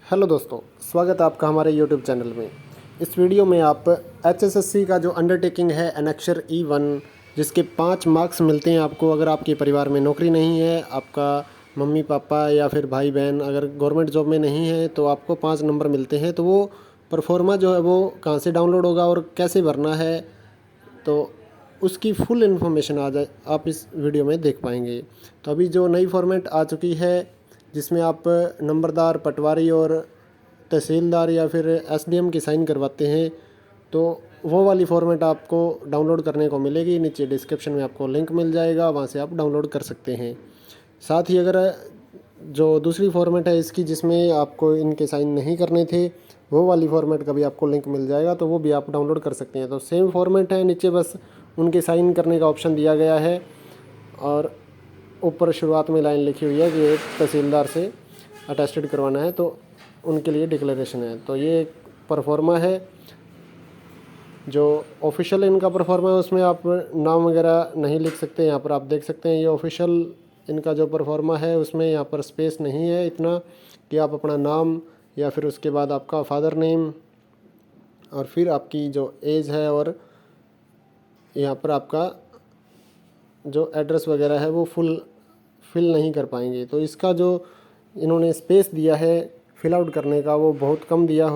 Hello दोस्तों, स्वागत है आपका हमारे यूट्यूब चैनल में। इस वीडियो में आप एचएसएससी का जो अंडरटेकिंग है अनेक्षर E1, जिसके 5 मार्क्स मिलते हैं आपको अगर आपके परिवार में नौकरी नहीं है, आपका मम्मी पापा या फिर भाई बहन अगर गवर्नमेंट जॉब में नहीं है तो आपको 5 नंबर मिलते हैं। तो वो परफॉर्मा जो है वो कहाँ से डाउनलोड होगा और कैसे भरना है, तो उसकी फुल इन्फॉर्मेशन आप इस वीडियो में देख पाएंगे। तो अभी जो नई फॉर्मेट आ चुकी है जिसमें आप नंबरदार, पटवारी और तहसीलदार या फिर एसडीएम की साइन करवाते हैं, तो वो वाली फॉर्मेट आपको डाउनलोड करने को मिलेगी। नीचे डिस्क्रिप्शन में आपको लिंक मिल जाएगा, वहाँ से आप डाउनलोड कर सकते हैं। साथ ही अगर जो दूसरी फॉर्मेट है इसकी जिसमें आपको इनके साइन नहीं करने थे, वो वाली फॉर्मेट का भी आपको लिंक मिल जाएगा, तो वो भी आप डाउनलोड कर सकते हैं। तो सेम फॉर्मेट है, नीचे बस उनके साइन करने का ऑप्शन दिया गया है और ऊपर शुरुआत में लाइन लिखी हुई है कि एक तहसीलदार से अटेस्टेड करवाना है, तो उनके लिए डिक्लेरेशन है। तो ये एक परफॉर्मा है जो ऑफिशियल इनका परफॉर्मा है, उसमें आप नाम वगैरह नहीं लिख सकते। यहाँ पर आप देख सकते हैं ये ऑफिशियल इनका जो परफॉर्मा है उसमें यहाँ पर स्पेस नहीं है इतना कि आप अपना नाम या फिर उसके बाद आपका फादर नेम और फिर आपकी जो एज है और यहाँ पर आपका जो एड्रेस वगैरह है वो फिल नहीं कर पाएंगे। तो इसका जो इन्होंने स्पेस दिया है फिल आउट करने का वो बहुत कम दिया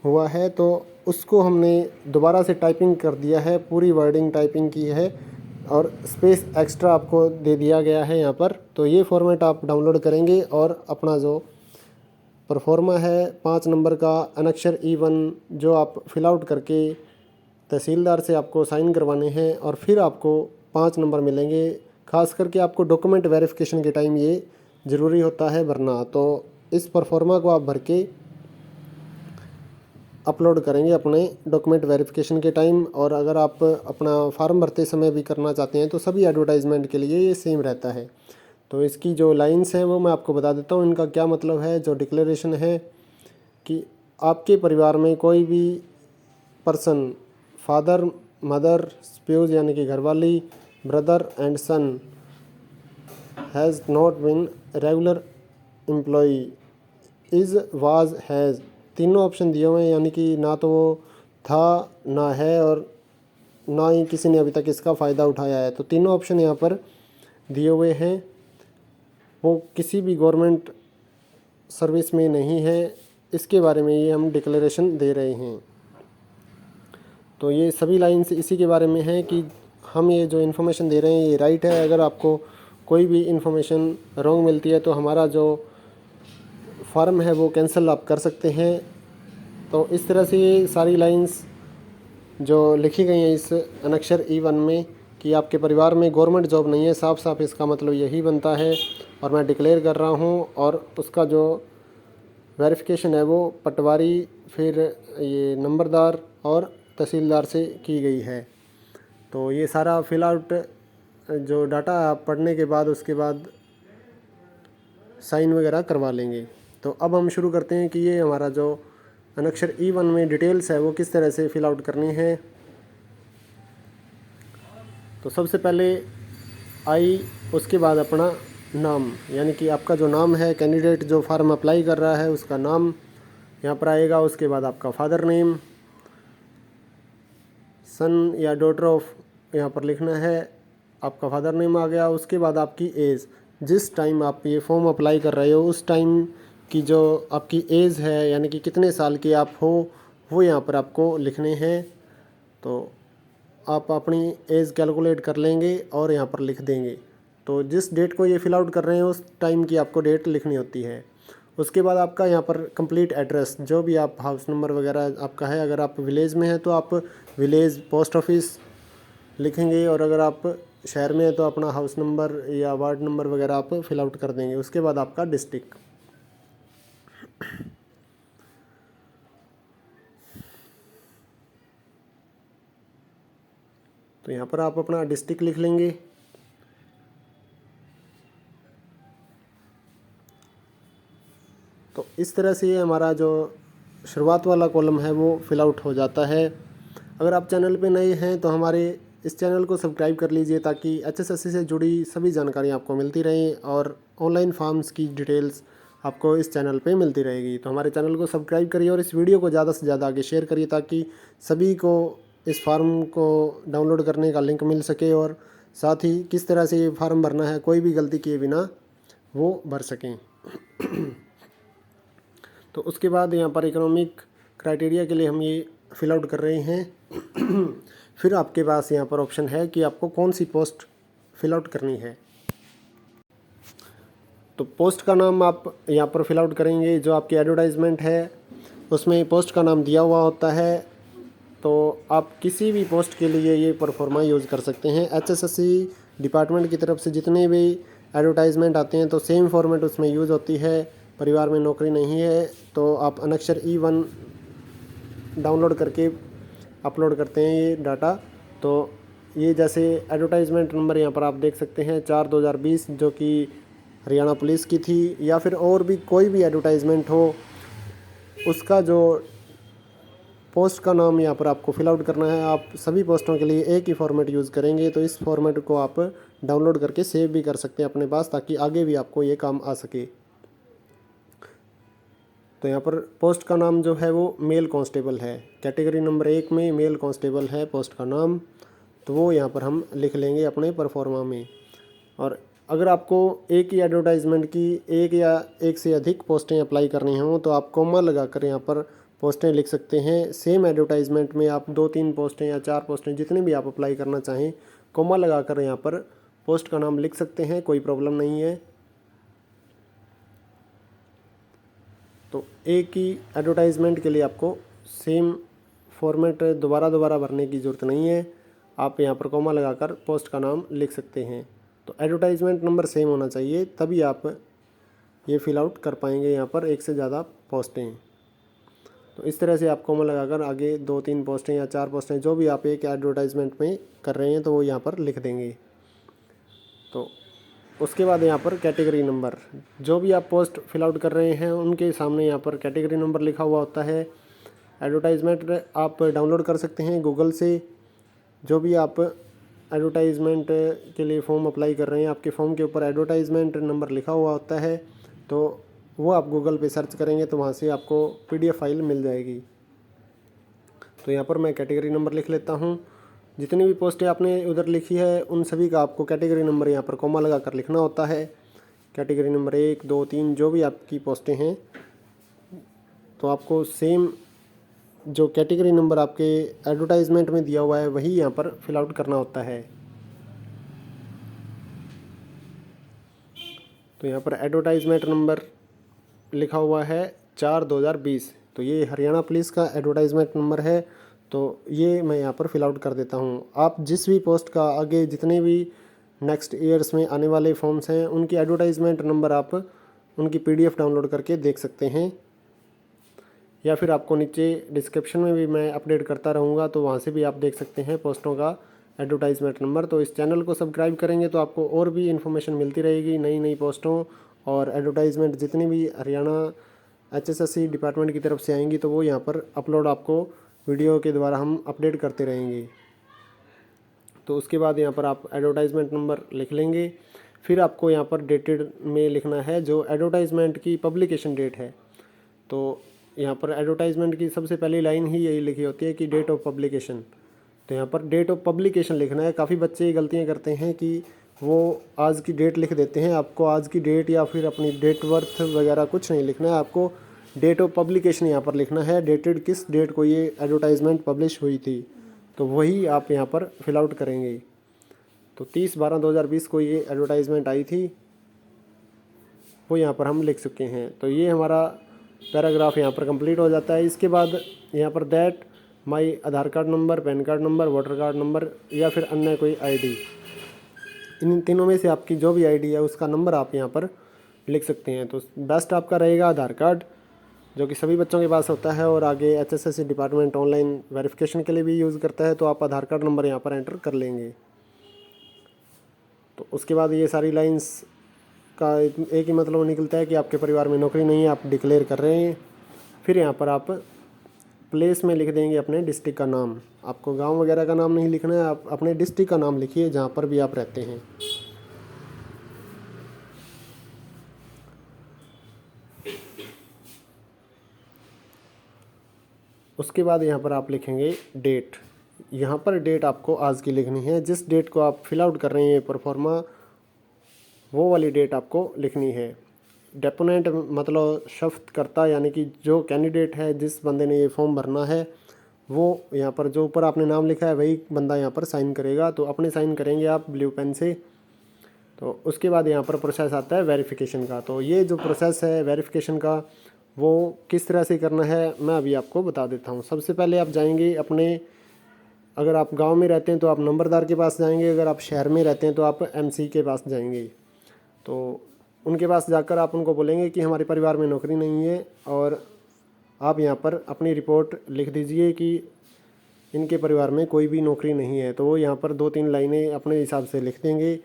हुआ है, तो उसको हमने दोबारा से टाइपिंग कर दिया है, पूरी वर्डिंग टाइपिंग की है और स्पेस एक्स्ट्रा आपको दे दिया गया है यहाँ पर। तो ये फॉर्मेट आप डाउनलोड करेंगे और अपना जो परफॉर्मा है 5 नंबर का अनेक्षर E1 जो आप फिल आउट करके तहसीलदार से आपको साइन करवाने हैं और फिर आपको 5 नंबर मिलेंगे। ख़ास करके आपको डॉक्यूमेंट वेरिफिकेशन के टाइम ये ज़रूरी होता है भरना। तो इस परफॉर्मा को आप भर के अपलोड करेंगे अपने डॉक्यूमेंट वेरिफिकेशन के टाइम। और अगर आप अपना फार्म भरते समय भी करना चाहते हैं तो सभी एडवर्टाइजमेंट के लिए ये सेम रहता है। तो इसकी जो लाइंस हैं वो मैं आपको बता देता हूँ, इनका क्या मतलब है। जो डिक्लेरेशन है कि आपके परिवार में कोई भी पर्सन, फादर, मदर, स्पाउस यानी कि घरवाली, brother and son has not been regular employee, is, was, has, तीनों ऑप्शन दिए हुए हैं। यानी कि ना तो वो था, ना है और ना ही किसी ने अभी तक इसका फ़ायदा उठाया है। तो तीनों ऑप्शन यहाँ पर दिए हुए हैं। वो किसी भी गवर्नमेंट सर्विस में नहीं है, इसके बारे में ये हम डिक्लेरेशन दे रहे हैं। तो ये सभी लाइन्स इसी के बारे में है कि हम ये जो इन्फॉर्मेशन दे रहे हैं ये राइट है। अगर आपको कोई भी इन्फॉर्मेशन रॉन्ग मिलती है तो हमारा जो फार्म है वो कैंसिल आप कर सकते हैं। तो इस तरह से ये सारी लाइंस जो लिखी गई हैं इस अनेक्षर E1 में कि आपके परिवार में गवर्नमेंट जॉब नहीं है, साफ साफ इसका मतलब यही बनता है। और मैं डिक्लेयर कर रहा हूँ और उसका जो वेरिफिकेशन है वो पटवारी, फिर ये नंबरदार और तहसीलदार से की गई है। तो ये सारा फिल आउट जो डाटा आप पढ़ने के बाद उसके बाद साइन वगैरह करवा लेंगे। तो अब हम शुरू करते हैं कि ये हमारा जो अनेक्षर E1 में डिटेल्स है वो किस तरह से फिल आउट करनी है। तो सबसे पहले उसके बाद अपना नाम, यानी कि आपका जो नाम है, कैंडिडेट जो फार्म अप्लाई कर रहा है उसका नाम यहाँ पर आएगा। उसके बाद आपका फादर नेम, सन या डॉटर ऑफ यहाँ पर लिखना है, आपका फादर नेम आ गया। उसके बाद आपकी एज, जिस टाइम आप ये फॉर्म अप्लाई कर रहे हो उस टाइम की जो आपकी एज है, यानी कि कितने साल के आप हो, वो यहाँ पर आपको लिखने हैं। तो आप अपनी एज कैलकुलेट कर लेंगे और यहाँ पर लिख देंगे। तो जिस डेट को ये फिल आउट कर रहे हैं उस टाइम की आपको डेट लिखनी होती है। उसके बाद आपका यहाँ पर कंप्लीट एड्रेस, जो भी आप हाउस नंबर वगैरह आपका है, अगर आप विलेज में हैं तो आप विलेज पोस्ट ऑफिस लिखेंगे और अगर आप शहर में हैं तो अपना हाउस नंबर या वार्ड नंबर वगैरह आप फिल आउट कर देंगे। उसके बाद आपका डिस्ट्रिक्ट, तो यहाँ पर आप अपना डिस्ट्रिक्ट लिख लेंगे। तो इस तरह से ये हमारा जो शुरुआत वाला कॉलम है वो फिल आउट हो जाता है। अगर आप चैनल पे नए हैं तो हमारे इस चैनल को सब्सक्राइब कर लीजिए ताकि एचएसएससी से जुड़ी सभी जानकारी आपको मिलती रहें और ऑनलाइन फॉर्म्स की डिटेल्स आपको इस चैनल पे मिलती रहेगी। तो हमारे चैनल को सब्सक्राइब करिए और इस वीडियो को ज़्यादा से ज़्यादा आगे शेयर करिए ताकि सभी को इस फॉर्म को डाउनलोड करने का लिंक मिल सके और साथ ही किस तरह से ये फॉर्म भरना है कोई भी गलती किए बिना वो भर सकें। तो उसके बाद यहाँ पर इकोनॉमिक क्राइटेरिया के लिए हम ये फिल आउट कर रहे हैं। फिर आपके पास यहाँ पर ऑप्शन है कि आपको कौन सी पोस्ट फिल आउट करनी है। तो पोस्ट का नाम आप यहाँ पर फिल आउट करेंगे। जो आपकी एडवर्टाइजमेंट है उसमें पोस्ट का नाम दिया हुआ होता है, तो आप किसी भी पोस्ट के लिए ये परफॉर्मा यूज़ कर सकते हैं। HSSC डिपार्टमेंट की तरफ से जितने भी एडवर्टाइजमेंट आते हैं तो सेम फॉर्मेट उसमें यूज़ होती है। परिवार में नौकरी नहीं है तो आप अनक्षर E1 डाउनलोड करके अपलोड करते हैं ये डाटा। तो ये जैसे एडवर्टाइजमेंट नंबर यहाँ पर आप देख सकते हैं 4/2020 जो कि हरियाणा पुलिस की थी, या फिर और भी कोई भी एडवर्टाइजमेंट हो उसका जो पोस्ट का नाम यहाँ पर आपको फिल आउट करना है। आप सभी पोस्टों के लिए एक ही फॉर्मेट यूज़ करेंगे तो इस फॉर्मेट को आप डाउनलोड करके सेव भी कर सकते हैं अपने पास ताकि आगे भी आपको ये काम आ सके। तो यहाँ पर पोस्ट का नाम जो है वो मेल कांस्टेबल है। कैटेगरी नंबर 1 में मेल कांस्टेबल है पोस्ट का नाम, तो वो यहाँ पर हम लिख लेंगे अपने परफॉर्मा में। और अगर आपको एक ही एडवर्टाइजमेंट की एक या एक से अधिक पोस्टें अप्लाई करनी हों तो आप कॉमा लगाकर यहाँ पर पोस्टें लिख सकते हैं। सेम एडवर्टाइजमेंट में आप 2-3 पोस्टें या 4 पोस्टें जितने भी आप अप्लाई करना चाहें कॉमा लगाकर यहाँ पर पोस्ट का नाम लिख सकते हैं, कोई प्रॉब्लम नहीं है। तो एक ही एडवर्टाइजमेंट के लिए आपको सेम फॉर्मेट दोबारा भरने की ज़रूरत नहीं है। आप यहाँ पर कॉमा लगाकर पोस्ट का नाम लिख सकते हैं। तो एडवर्टाइजमेंट नंबर सेम होना चाहिए तभी आप ये फिल आउट कर पाएंगे यहाँ पर एक से ज़्यादा पोस्टें। तो इस तरह से आप कॉमा लगाकर आगे 2-3 पोस्टें या 4 पोस्टें जो भी आप एक एडवर्टाइजमेंट में कर रहे हैं तो वो यहाँ पर लिख देंगे। तो उसके बाद यहाँ पर कैटेगरी नंबर, जो भी आप पोस्ट फिल आउट कर रहे हैं उनके सामने यहाँ पर कैटेगरी नंबर लिखा हुआ होता है। एडवर्टाइजमेंट आप डाउनलोड कर सकते हैं गूगल से। जो भी आप एडवर्टाइजमेंट के लिए फॉर्म अप्लाई कर रहे हैं आपके फॉर्म के ऊपर एडवर्टाइजमेंट नंबर लिखा हुआ होता है, तो वो आप गूगल पे सर्च करेंगे तो वहाँ से आपको PDF फाइल मिल जाएगी। तो यहाँ पर मैं कैटेगरी नंबर लिख लेता हूँ। जितनी भी पोस्टें आपने उधर लिखी है उन सभी का आपको कैटेगरी नंबर यहाँ पर कॉमा लगा कर लिखना होता है। कैटेगरी नंबर 1, 2, 3 जो भी आपकी पोस्टें हैं तो आपको सेम जो कैटेगरी नंबर आपके एडवर्टाइजमेंट में दिया हुआ है वही यहाँ पर फिल आउट करना होता है। तो यहाँ पर एडवर्टाइजमेंट नंबर लिखा हुआ है 4/2020, तो ये हरियाणा पुलिस का एडवर्टाइजमेंट नंबर है। तो ये मैं यहाँ पर फिल आउट कर देता हूँ। आप जिस भी पोस्ट का आगे जितने भी नेक्स्ट ईयर्स में आने वाले फॉर्म्स हैं उनकी एडवर्टाइजमेंट नंबर आप उनकी PDF डाउनलोड करके देख सकते हैं, या फिर आपको नीचे डिस्क्रिप्शन में भी मैं अपडेट करता रहूँगा तो वहाँ से भी आप देख सकते हैं पोस्टों का एडवर्टाइजमेंट नंबर। तो इस चैनल को सब्सक्राइब करेंगे तो आपको और भी इन्फॉर्मेशन मिलती रहेगी नई पोस्टों और एडवर्टाइजमेंट जितनी भी हरियाणा HSSC डिपार्टमेंट की तरफ से आएंगी तो वो यहाँ पर अपलोड आपको वीडियो के द्वारा हम अपडेट करते रहेंगे। तो उसके बाद यहाँ पर आप एडवर्टाइजमेंट नंबर लिख लेंगे। फिर आपको यहाँ पर डेटेड में लिखना है जो एडवर्टाइजमेंट की पब्लिकेशन डेट है। तो यहाँ पर एडवर्टाइजमेंट की सबसे पहली लाइन ही यही लिखी होती है कि डेट ऑफ पब्लिकेशन। तो यहाँ पर डेट ऑफ पब्लिकेशन लिखना है। काफ़ी बच्चे गलतियाँ करते हैं कि वो आज की डेट लिख देते हैं। आपको आज की डेट या फिर अपनी डेट वर्थ वगैरह कुछ नहीं लिखना है, आपको डेट ऑफ पब्लिकेशन यहाँ पर लिखना है। डेटेड किस डेट को ये एडवर्टाइजमेंट पब्लिश हुई थी तो वही आप यहाँ पर फिल आउट करेंगे। तो 30/12/2020 को ये एडवर्टाइजमेंट आई थी, वो यहाँ पर हम लिख चुके हैं। तो ये हमारा पैराग्राफ यहाँ पर कंप्लीट हो जाता है। इसके बाद यहाँ पर that my Aadhaar card number, pan card number, voter card number या फिर अन्य कोई ID, इन तीनों में से आपकी जो भी ID है उसका नंबर आप यहाँ पर लिख सकते हैं। तो बेस्ट आपका रहेगा आधार कार्ड जो कि सभी बच्चों के पास होता है और आगे HSSC डिपार्टमेंट ऑनलाइन वेरिफिकेशन के लिए भी यूज़ करता है, तो आप आधार कार्ड नंबर यहाँ पर एंटर कर लेंगे। तो उसके बाद ये सारी लाइंस का एक ही मतलब निकलता है कि आपके परिवार में नौकरी नहीं है, आप डिक्लेयर कर रहे हैं। फिर यहाँ पर आप प्लेस में लिख देंगे अपने डिस्ट्रिक्ट का नाम। आपको गांव वगैरह का नाम नहीं लिखना है, आप अपने डिस्ट्रिक्ट का नाम लिखिए जहाँ पर भी आप रहते हैं। उसके बाद यहाँ पर आप लिखेंगे डेट। यहाँ पर डेट आपको आज की लिखनी है। जिस डेट को आप फिल आउट कर रहे हैं प्रोफार्मा, वो वाली डेट आपको लिखनी है। डेपोनेंट मतलब शफ्तकर्ता, यानी कि जो कैंडिडेट है, जिस बंदे ने ये फॉर्म भरना है, वो यहाँ पर जो ऊपर आपने नाम लिखा है वही बंदा यहाँ पर साइन करेगा। तो अपने साइन करेंगे आप ब्लू पेन से। तो उसके बाद यहाँ पर प्रोसेस आता है वेरिफिकेशन का। तो ये जो प्रोसेस है वेरिफिकेशन का, वो किस तरह से करना है मैं अभी आपको बता देता हूँ। सबसे पहले आप जाएंगे अपने, अगर आप गांव में रहते हैं तो आप नंबरदार के पास जाएंगे, अगर आप शहर में रहते हैं तो आप एमसी के पास जाएंगे। तो उनके पास जाकर आप उनको बोलेंगे कि हमारे परिवार में नौकरी नहीं है, और आप यहाँ पर अपनी रिपोर्ट लिख दीजिए कि इनके परिवार में कोई भी नौकरी नहीं है। तो वो यहाँ पर 2-3 लाइनें अपने हिसाब से लिख देंगे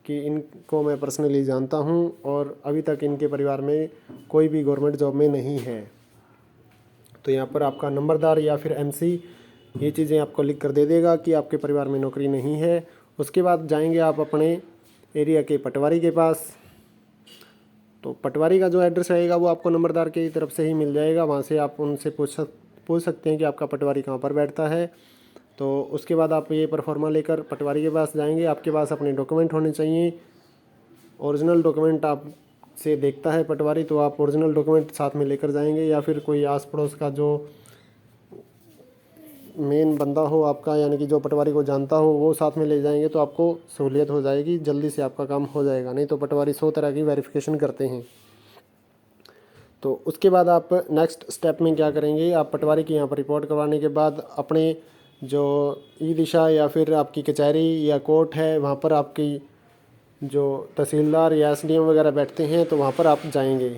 कि इनको मैं पर्सनली जानता हूँ और अभी तक इनके परिवार में कोई भी गवर्नमेंट जॉब में नहीं है। तो यहाँ पर आपका नंबरदार या फिर एमसी ये चीज़ें आपको लिख कर दे देगा कि आपके परिवार में नौकरी नहीं है। उसके बाद जाएंगे आप अपने एरिया के पटवारी के पास। तो पटवारी का जो एड्रेस रहेगा वो आपको नंबरदार की तरफ से ही मिल जाएगा। वहाँ से आप उनसे पूछ सकते हैं कि आपका पटवारी कहाँ पर बैठता है। तो उसके बाद आप ये परफॉर्मा लेकर पटवारी के पास जाएंगे। आपके पास अपने डॉक्यूमेंट होने चाहिए, ओरिजिनल डॉक्यूमेंट आप से देखता है पटवारी, तो आप ओरिजिनल डॉक्यूमेंट साथ में लेकर जाएंगे, या फिर कोई आस पड़ोस का जो मेन बंदा हो आपका, यानी कि जो पटवारी को जानता हो, वो साथ में ले जाएंगे तो आपको सहूलियत हो जाएगी, जल्दी से आपका काम हो जाएगा। नहीं तो पटवारी 100 तरह की वेरिफिकेशन करते हैं। तो उसके बाद आप नेक्स्ट स्टेप में क्या करेंगे, आप पटवारी की यहाँ पर रिपोर्ट करवाने के बाद अपने जो ई दिशा या फिर आपकी कचहरी या कोर्ट है, वहाँ पर आपकी जो तहसीलदार या एसडीएम वगैरह बैठते हैं, तो वहाँ पर आप जाएंगे।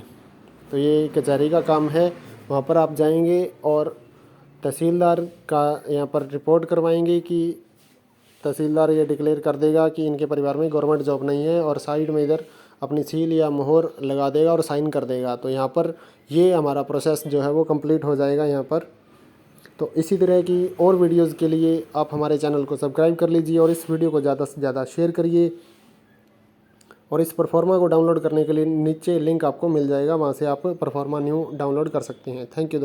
तो ये कचहरी का काम है, वहाँ पर आप जाएंगे और तहसीलदार का यहाँ पर रिपोर्ट करवाएंगे कि तहसीलदार ये डिक्लेयर कर देगा कि इनके परिवार में गवर्नमेंट जॉब नहीं है, और साइड में इधर अपनी सील या मोहर लगा देगा और साइन कर देगा। तो यहाँ पर ये हमारा प्रोसेस जो है वो कंप्लीट हो जाएगा यहाँ पर। तो इसी तरह की और वीडियोज़ के लिए आप हमारे चैनल को सब्सक्राइब कर लीजिए और इस वीडियो को ज़्यादा से ज़्यादा शेयर करिए। और इस परफॉर्मा को डाउनलोड करने के लिए नीचे लिंक आपको मिल जाएगा, वहाँ से आप परफॉर्मा न्यू डाउनलोड कर सकते हैं। थैंक यू दोस्तों।